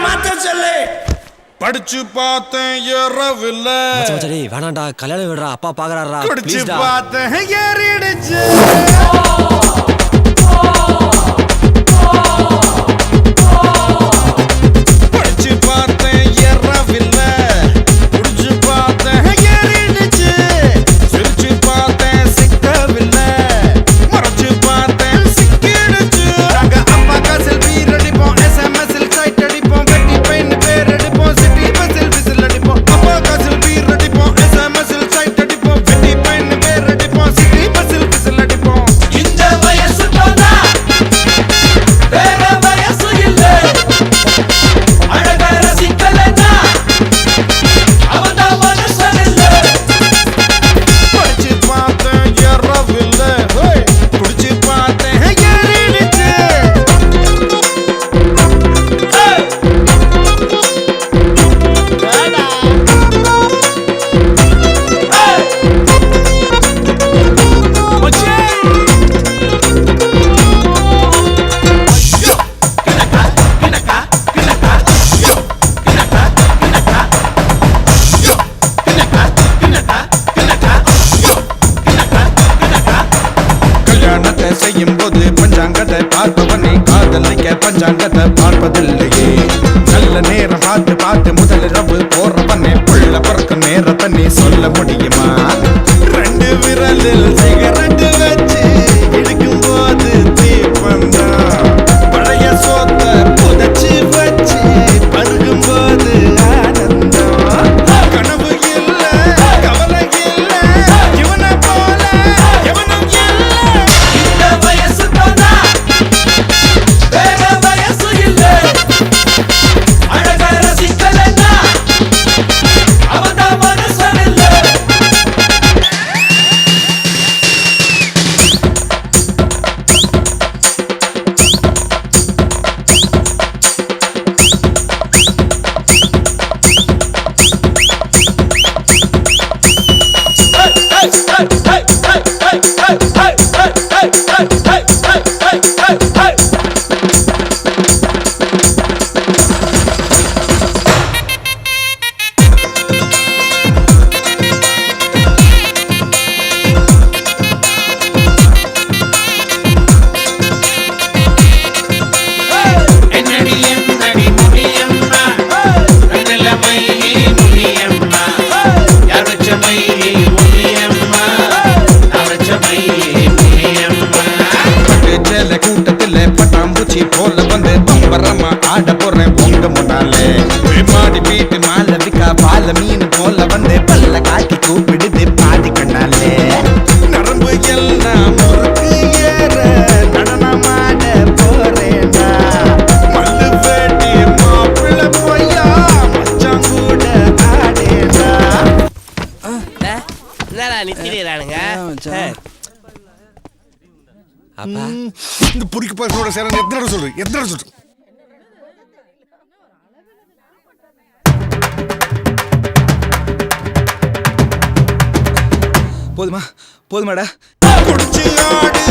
மாத்த சொல்லு. படிச்சு பார்த்தேன் ஏறவில்ல. சரி வேணாண்டா, கல்யாணம் விடுறா, அப்பா பாக்குறாரா. படிச்சு பார்த்தேன் ஏறிடுச்சு. படிச்சு பார்த்தேன் ஏறவில்ல. குடிச்சு பார்த்தேன் ஏறிடுச்சு. சிரிச்சு பார்த்தேன் சிக்கவில்லை. மறைச்சு பார்த்தேன் சிக்கிடுச்சு. நாங்க அப்பா காசில் பீர் அடிப்போம், SMS-இல் சைட் அடிப்போம், வெட்டி பெயின் பேர் அடிப்போம், சிட்டி பஸ்ஸில் விசில் அடிப்போம். அப்பா காசில் பீர் அடிப்போம், SMS-இல் சைட் அடிப்போம், வெட்டி பெயின் பேர் அடிப்போம், சிட்டி பஸ்ஸில் விசில் அடிப்போம். இந்த வயசு போனா வேற வயசு இல்ல. அழக ரசிக்கலன்னா அவன்தான் மனுஷன் இல்ல. படிச்சு பார்த்தேன் ஏறவில்லை. குடிச்சு பார்த்தேன் ஏறிடுச்சு. கல்யாணத்தை செய்யும் போது பஞ்சாங்கத்தை பார்ப்பவனே காதலிக்க பஞ்சாங்கத்தை பார்ப்பதில்லையே. நல்ல நேரம் பார்த்து பார்த்து முதலிரவு போறவனே புள்ள பிறக்க நேரத்தை நீ சொல்ல முடியுமா? ரெண்டு விரலில் சிகரெட்டு வச்சு இழுக்கும் போது தீப்பந்தான். பழைய சோத்த புதைச்சு வச்சு பருகும் போது ஆனந்தம். கனவு இல்ல கவலை இல்ல, இவனை போல எவனும் இல்ல. இந்த வயசு போனா வேற வயசு இல்ல. அழக ரசிக்கலன்னா அவன்தான் மனுஷன் இல்ல. என்னடி என்னடி முடியம்மா, கண்ணுல மையே முடியம்மா, யார் வச்ச மையே முடியம்மா, நான் வச்ச மையே முடியம்மா. பட்டுச்சேல கூட்டத்துல பட்டாம்பூச்சி போல வந்து பம்பரமா ஆட போறேன் உங்க முன்னாலே. மாடி வீட்டு மாலவிக்கா பால மீன் போல வந்து பல்ல காட்டி கூப்பிடுது பாடி கண்ணாலே. நரம்பு எல்லாம் முறுக்கு ஏற நடனமாட போறேனா. மல்லு வேட்டி மாப்பிள்ள போயா மச்சான் கூட ஆடேனா. என்னடா நித்திடுறானுங்க? அப்பா இந்த புடிக்கு பசங்களோட சேரன் எத்தனை சொல்றேன். போதுமாடா. குடிச்சு ஆடு